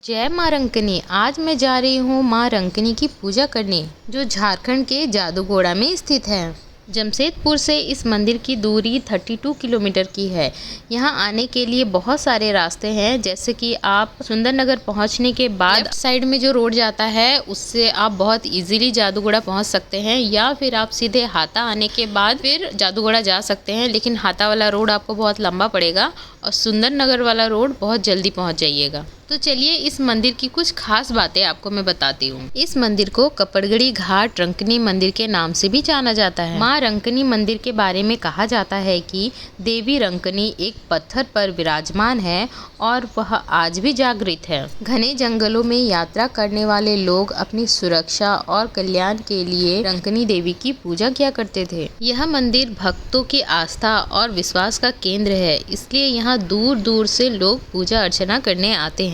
जय माँ रंकनी। आज मैं जा रही हूँ माँ रंकनी की पूजा करने, जो झारखंड के जादूगोड़ा में स्थित है। जमशेदपुर से इस मंदिर की दूरी 32 किलोमीटर की है। यहाँ आने के लिए बहुत सारे रास्ते हैं, जैसे कि आप सुंदरनगर पहुँचने के बाद लेफ्ट साइड में जो रोड जाता है उससे आप बहुत इजीली जादूगोड़ा पहुँच सकते हैं, या फिर आप सीधे हाता आने के बाद फिर जादूगोड़ा जा सकते हैं। लेकिन हाता वाला रोड आपको बहुत लंबा पड़ेगा और सुंदरनगर वाला रोड बहुत जल्दी पहुँच जाइएगा। तो चलिए इस मंदिर की कुछ खास बातें आपको मैं बताती हूँ। इस मंदिर को कपड़गड़ी घाट रंकनी मंदिर के नाम से भी जाना जाता है। माँ रंकनी मंदिर के बारे में कहा जाता है कि देवी रंकनी एक पत्थर पर विराजमान है और वह आज भी जागृत है। घने जंगलों में यात्रा करने वाले लोग अपनी सुरक्षा और कल्याण के लिए रंकनी देवी की पूजा किया करते थे। यह मंदिर भक्तों की आस्था और विश्वास का केंद्र है, इसलिए यहाँ दूर दूर से लोग पूजा अर्चना करने आते हैं।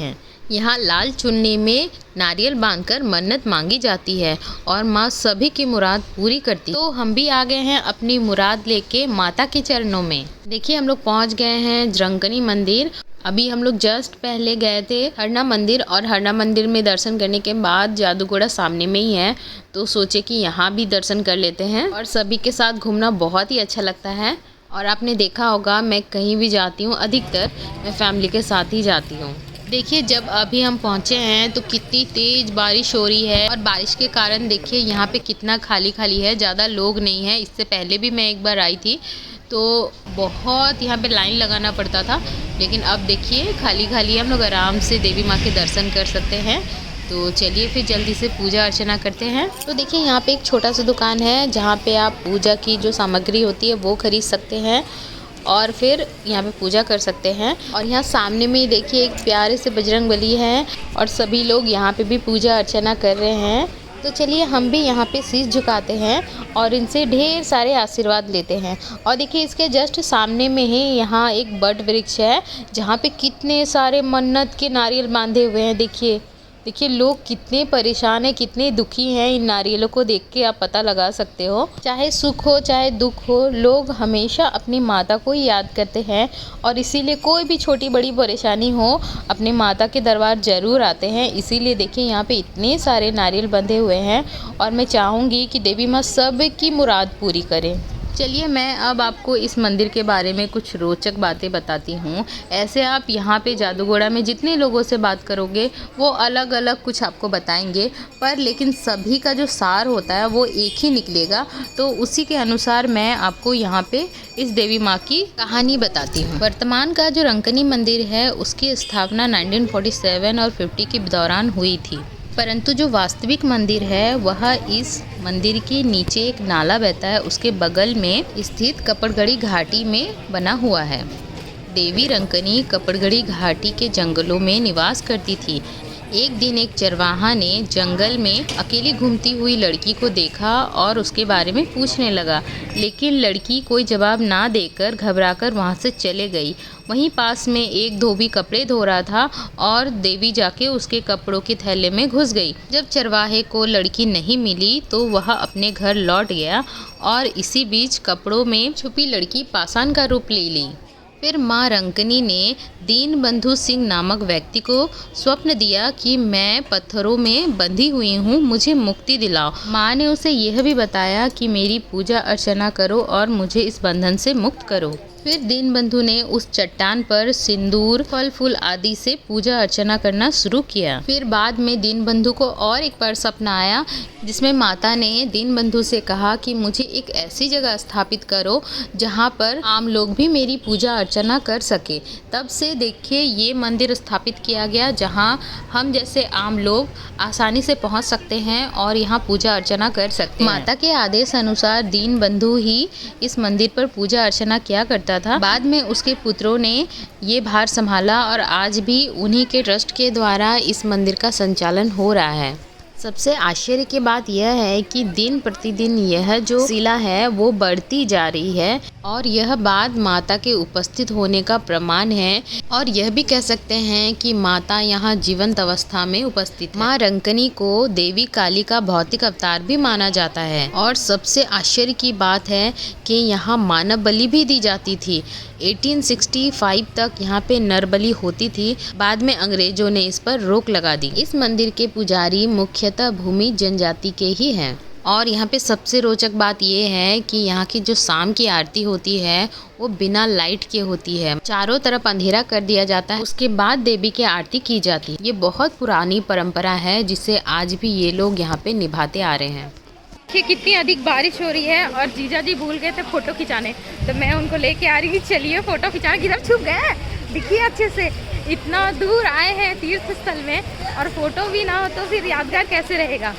यहाँ लाल चुन्नी में नारियल बांधकर मन्नत मांगी जाती है और माँ सभी की मुराद पूरी करती है। तो हम भी आ गए हैं अपनी मुराद लेके माता के चरणों में। देखिए हम लोग पहुँच गए हैं रंकनी मंदिर। अभी हम लोग जस्ट पहले गए थे हरना मंदिर, और हरना मंदिर में दर्शन करने के बाद जादूगोड़ा सामने में ही है, तो सोचे कि यहाँ भी दर्शन कर लेते हैं। और सभी के साथ घूमना बहुत ही अच्छा लगता है। और आपने देखा होगा मैं कहीं भी जाती हूँ अधिकतर मैं फैमिली के साथ ही जाती हूँ। देखिए जब अभी हम पहुँचे हैं तो कितनी तेज़ बारिश हो रही है, और बारिश के कारण देखिए यहाँ पे कितना खाली खाली है, ज़्यादा लोग नहीं है। इससे पहले भी मैं एक बार आई थी तो बहुत यहाँ पे लाइन लगाना पड़ता था, लेकिन अब देखिए खाली खाली हम लोग आराम से देवी माँ के दर्शन कर सकते हैं। तो चलिए फिर जल्दी से पूजा अर्चना करते हैं। तो देखिए यहाँ पे एक छोटा सा दुकान है जहाँ पे आप पूजा की जो सामग्री होती है वो खरीद सकते हैं और फिर यहाँ पे पूजा कर सकते हैं। और यहाँ सामने में ही देखिए एक प्यारे से बजरंगबली है और सभी लोग यहाँ पे भी पूजा अर्चना कर रहे हैं। तो चलिए हम भी यहाँ पे शीश झुकाते हैं और इनसे ढेर सारे आशीर्वाद लेते हैं। और देखिए इसके जस्ट सामने में ही यहाँ एक बट वृक्ष है जहाँ पे कितने सारे मन्नत के नारियल बांधे हुए हैं। देखिए लोग कितने परेशान हैं, कितने दुखी हैं। इन नारियलों को देख के आप पता लगा सकते हो। चाहे सुख हो चाहे दुख हो, लोग हमेशा अपनी माता को ही याद करते हैं, और इसीलिए कोई भी छोटी बड़ी परेशानी हो अपने माता के दरबार जरूर आते हैं। इसीलिए देखिए यहाँ पे इतने सारे नारियल बंधे हुए हैं, और मैं चाहूँगी कि देवी माँ सब की मुराद पूरी करे। चलिए मैं अब आपको इस मंदिर के बारे में कुछ रोचक बातें बताती हूँ। ऐसे आप यहाँ पे जादूगोड़ा में जितने लोगों से बात करोगे वो अलग अलग कुछ आपको बताएंगे, पर लेकिन सभी का जो सार होता है वो एक ही निकलेगा। तो उसी के अनुसार मैं आपको यहाँ पे इस देवी माँ की कहानी बताती हूँ। वर्तमान का जो रंकनी मंदिर है उसकी स्थापना 1947 और 50 के दौरान हुई थी, परंतु जो वास्तविक मंदिर है वह इस मंदिर के नीचे एक नाला बहता है उसके बगल में स्थित कपड़गड़ी घाटी में बना हुआ है। देवी रंकनी कपड़गड़ी घाटी के जंगलों में निवास करती थी। एक दिन एक चरवाहा ने जंगल में अकेली घूमती हुई लड़की को देखा और उसके बारे में पूछने लगा, लेकिन लड़की कोई जवाब ना देकर घबराकर वहां से चले गई। वहीं पास में एक धोबी कपड़े धो रहा था और देवी जाके उसके कपड़ों के थैले में घुस गई। जब चरवाहे को लड़की नहीं मिली तो वह अपने घर लौट गया, और इसी बीच कपड़ों में छुपी लड़की पाषाण का रूप ले ली। फिर माँ रंकनी ने दीनबंधु सिंह नामक व्यक्ति को स्वप्न दिया कि मैं पत्थरों में बंधी हुई हूँ, मुझे मुक्ति दिलाओ। माँ ने उसे यह भी बताया कि मेरी पूजा अर्चना करो और मुझे इस बंधन से मुक्त करो। फिर दीनबंधु ने उस चट्टान पर सिंदूर फल फूल आदि से पूजा अर्चना करना शुरू किया। फिर बाद में दीनबंधु को और एक बार सपना आया जिसमें माता ने दीनबंधु से कहा कि मुझे एक ऐसी जगह स्थापित करो जहाँ पर आम लोग भी मेरी पूजा अर्चना कर सके। तब से देखिए ये मंदिर स्थापित किया गया जहाँ हम जैसे आम लोग आसानी से पहुँच सकते हैं और यहाँ पूजा अर्चना कर सकते हैं। माता के आदेश अनुसार दीनबंधु ही इस मंदिर पर पूजा अर्चना किया करता था। बाद में उसके पुत्रों ने ये भार संभाला और आज भी उन्हीं के ट्रस्ट के द्वारा इस मंदिर का संचालन हो रहा है। सबसे आश्चर्य की बात यह है कि दिन प्रतिदिन यह जो शिला है वो बढ़ती जा रही है और यह बात माता के उपस्थित होने का प्रमाण है और यह भी कह सकते हैं कि माता यहाँ जीवंत अवस्था में उपस्थित है। माँ रंकनी को देवी काली का भौतिक अवतार भी माना जाता है और सबसे आश्चर्य की बात है कि यहाँ मानव बलि भी दी जाती थी। 1865 तक यहाँ पे नर बलि होती थी, बाद में अंग्रेजों ने इस पर रोक लगा दी। इस मंदिर के पुजारी मुख्यतः भूमि जनजाति के ही हैं और यहाँ पे सबसे रोचक बात ये है कि यहाँ की जो शाम की आरती होती है वो बिना लाइट के होती है। चारों तरफ अंधेरा कर दिया जाता है, उसके बाद देवी की आरती की जाती है। ये बहुत पुरानी परंपरा है जिसे आज भी ये लोग यहाँ पे निभाते आ रहे हैं। देखिए कितनी अधिक बारिश हो रही है और जीजा जी भूल गए थे फोटो खिंचाने, तो मैं उनको लेके आ रही हूँ। चलिए फोटो खिंचाने, किधर छुप गए, दिखिए अच्छे से। इतना दूर आए हैं तीर्थ स्थल में और फोटो भी ना हो तो फिर यादगार कैसे रहेगा।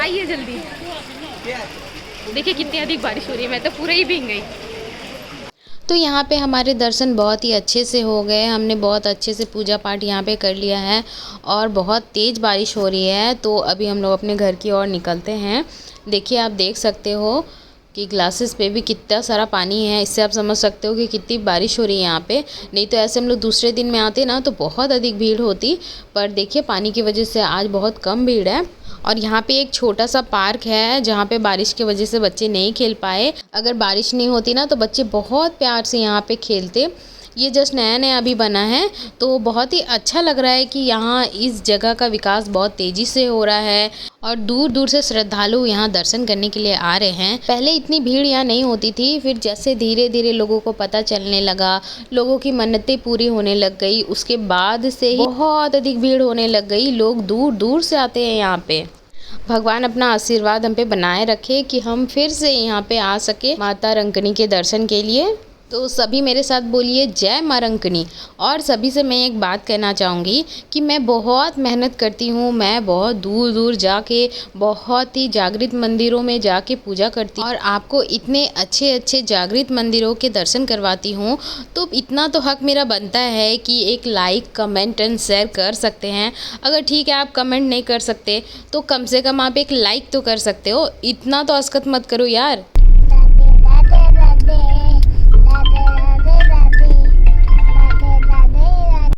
आइए जल्दी। देखिए कितनी अधिक बारिश हो रही है, मैं तो पूरा ही भीग गई। तो यहाँ पे हमारे दर्शन बहुत ही अच्छे से हो गए। हमने बहुत अच्छे से पूजा पाठ यहाँ पे कर लिया है और बहुत तेज़ बारिश हो रही है, तो अभी हम लोग अपने घर की ओर निकलते हैं। देखिए आप देख सकते हो कि ग्लासेस पे भी कितना सारा पानी है। इससे आप समझ सकते हो कि कितनी बारिश हो रही है यहाँ पे। नहीं तो ऐसे हम लोग दूसरे दिन में आते ना तो बहुत अधिक भीड़ होती, पर देखिए पानी की वजह से आज बहुत कम भीड़ है। और यहाँ पे एक छोटा सा पार्क है जहाँ पे बारिश की वजह से बच्चे नहीं खेल पाए। अगर बारिश नहीं होती ना तो बच्चे बहुत प्यार से यहाँ पे खेलते। ये जस्ट नया नया अभी बना है, तो बहुत ही अच्छा लग रहा है कि यहाँ इस जगह का विकास बहुत तेज़ी से हो रहा है और दूर दूर से श्रद्धालु यहाँ दर्शन करने के लिए आ रहे हैं। पहले इतनी भीड़ यहाँ नहीं होती थी, फिर जैसे धीरे धीरे लोगों को पता चलने लगा, लोगों की मन्नतें पूरी होने लग गई, उसके बाद से ही बहुत अधिक भीड़ होने लग गई। लोग दूर दूर से आते हैं यहाँ पे। भगवान अपना आशीर्वाद हम पे बनाए रखे कि हम फिर से यहाँ पे आ सके माता रंकनी के दर्शन के लिए। तो सभी मेरे साथ बोलिए जय माँ रंकनी। और सभी से मैं एक बात कहना चाहूँगी कि मैं बहुत मेहनत करती हूँ, मैं बहुत दूर दूर जाके बहुत ही जागृत मंदिरों में जाके पूजा करती हूँ और आपको इतने अच्छे अच्छे जागृत मंदिरों के दर्शन करवाती हूँ। तो इतना तो हक मेरा बनता है कि एक लाइक कमेंट एंड शेयर कर सकते हैं। अगर ठीक है आप कमेंट नहीं कर सकते तो कम से कम आप एक लाइक तो कर सकते हो। इतना तो अस्कत मत करो यार।